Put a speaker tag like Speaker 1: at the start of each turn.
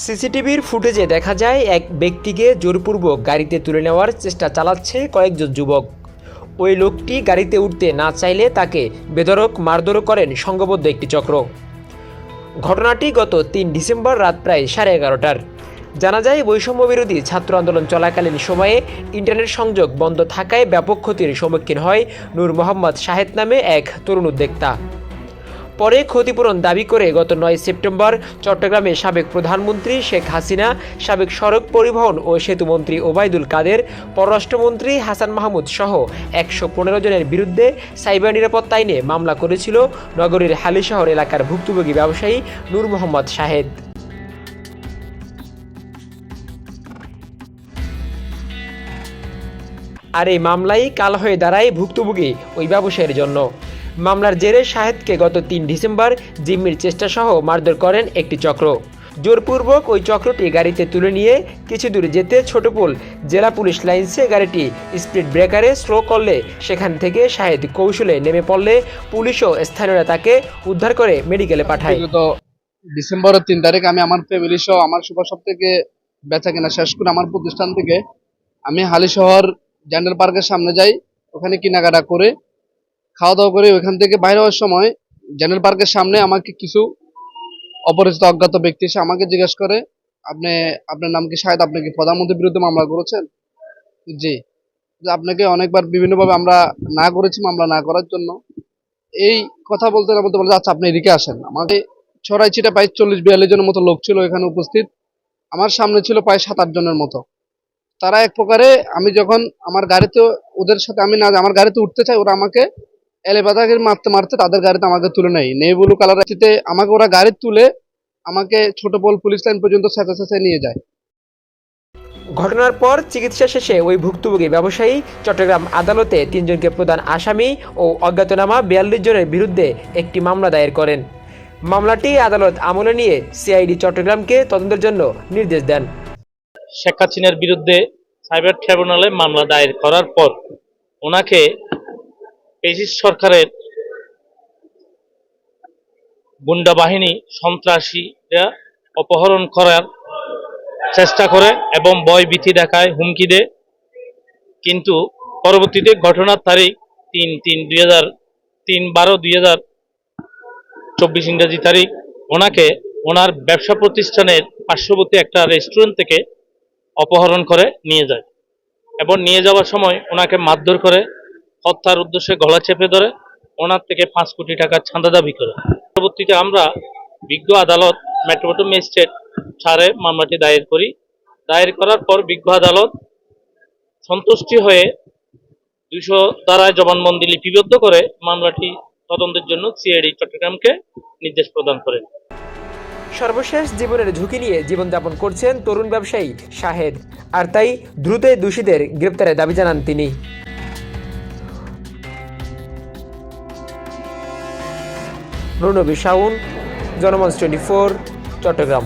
Speaker 1: সিসিটিভির ফুটেজে দেখা যায় এক ব্যক্তিকে জোরপূর্বক গাড়িতে তুলে নেওয়ার চেষ্টা চালাচ্ছে কয়েকজন যুবক। ওই লোকটি গাড়িতে উঠতে না চাইলে তাকে বেধড়ক মারধর করেন সংঘবদ্ধ একটি চক্র। ঘটনাটি গত ৩ ডিসেম্বর রাত প্রায় 11:30টার। জানা যায় বৈষম্য বিরোধী ছাত্র আন্দোলন চলাকালীন সময়ে ইন্টারনেট সংযোগ বন্ধ থাকায় ব্যাপক ক্ষতির সম্মুখীন হয় নূর মোহাম্মদ শাহেদ নামে এক তরুণ উদ্যোক্তা। পরে ক্ষতিপূরণ দাবি করে গত ৯ সেপ্টেম্বর চট্টগ্রামে সাবেক প্রধানমন্ত্রী শেখ হাসিনা, সাবেক সড়ক পরিবহন ও সেতুমন্ত্রী ওবায়দুল কাদের, পররাষ্ট্রমন্ত্রী হাসান মাহমুদ সহ ১১৫ জনের বিরুদ্ধে সাইবার নিরাপত্তা আইনে মামলা করেছিল নগরীর হালিশহর এলাকার ভুক্তভোগী ব্যবসায়ী নূর মোহাম্মদ শাহেদ। আর এই মামলাই কাল হয়ে দাঁড়ায় ভুক্তভোগী ওই ব্যবসায়ীর জন্য। মামলার জেরে শাহেদকে গত ৩ ডিসেম্বর জিম্মির চেষ্টাসহ মারধর করেন একটি চক্র। জোরপূর্বক ওই চক্রটি গাড়িতে তুলে নিয়ে কিছু দূর যেতে ছোটপোল জেলা পুলিশ লাইন্সে গাড়িটি স্পিড ব্রেকারে স্লো করলে সেখান থেকে শাহেদ কৌশলে নেমে পড়লে পুলিশ ও স্থানীয়রা তাকে উদ্ধার করে মেডিকেলে পাঠায়।
Speaker 2: ডিসেম্বরের ৩ তারিখ আমি আমার ফ্যামিলি সহ আমার সুপারশপ থেকে বেচা কেনা শেষ করে আমার প্রতিষ্ঠান থেকে আমি হালিশহর জেন্ডার পার্কের সামনে যাই। ওখানে কেনাকাটা করে খাওয়া দাওয়া করে ওইখান থেকে বাইরে হওয়ার সময় জেন্ডার পার্কের সামনে আমাকে কিছু অপরিচিত অজ্ঞাত ব্যক্তি এসে আমাকে জিজ্ঞাসা করে, আপনার নাম কি শাহেদ? আপনি কি প্রধানমন্ত্রীর বিরুদ্ধে মামলা করেছেন? জি। আপনাকে অনেকবার বিভিন্নভাবে আমরা না করেছি মামলা না করার জন্য। এই কথা বলতে না বলতে বলতে আচ্ছা আপনি এদিকে আসেন। আমাকে ছড়াই ছিটা প্রায় ৪০-৪২ জনের মতো লোক ছিল এখানে উপস্থিত। আমার সামনে ছিল প্রায় ৭-৮ জনের মতো। তারা এক প্রকারে আমি যখন আমার গাড়িতে ওদের সাথে আমি না আমার গাড়িতে উঠতে চাই, ওরা আমাকে এলেবাদাকে মারতে মারতে তাদের গাড়িতে আমাকে তুলে নেয়। নেই ব্লু কালারতে আমাকে ওরা গাড়ি তুলে আমাকে ছোটপোল পুলিশ লাইন পর্যন্ত চেঁচে নিয়ে যায়।
Speaker 1: ঘটনার পর চিকিৎসা শেষে ওই ভুক্তভোগী ব্যবসায়ী চট্টগ্রাম আদালতে ৩ জনকে প্রধান আসামি ও অজ্ঞাতনামা ৪২ জনের বিরুদ্ধে একটি মামলা দায়ের করেন। মামলাটি আদালত আমলে নিয়ে সিআইডি চট্টগ্রামকে তদন্তের জন্য নির্দেশ দেন।
Speaker 3: শেখ হাসিনার বিরুদ্ধে সাইবার ট্রাইব্যুনালে মামলা দায়ের করার পর ওনাকে ফ্যাসিস্ট সরকারের গুন্ডা বাহিনী সন্ত্রাসীরা অপহরণ করার চেষ্টা করে এবং ভয় ভীতি দেখায়, হুমকি দেয়। কিন্তু পরবর্তীতে ঘটনার তারিখ ৩/12/২০২৪ ইংরেজি তারিখ ওনাকে ওনার ব্যবসা প্রতিষ্ঠানের পার্শ্ববর্তী একটা রেস্টুরেন্ট থেকে অপহরণ করে নিয়ে যায় এবং নিয়ে যাওয়ার সময় ওনাকে মারধর করে হত্যার উদ্দেশ্যে গলা চেপে ধরে ওনার থেকে ৫ কোটি টাকার চাঁদা দাবি করে। পরবর্তীতে আমরা বিজ্ঞ আদালত মেট্রোপলিটন ম্যাজিস্ট্রেট ছাড়ে মামলাটি দায়ের করি। দায়ের করার পর বিজ্ঞ আদালত সন্তুষ্টি হয়ে ২০০ ধারায় জবানবন্দি লিপিবদ্ধ করে মামলাটি তদন্তের জন্য সিআইডি চট্টগ্রামকে নির্দেশ প্রদান করেন।
Speaker 1: সর্বশেষ জীবনের ঝুঁকি নিয়ে জীবনযাপন করছেন তরুণ ব্যবসায়ী শাহেদ, আর তাই দ্রুতই দোষীদের গ্রেপ্তারের দাবি জানান তিনি। রণবীর শাওন, জনমঞ্চ 24, চট্টগ্রাম।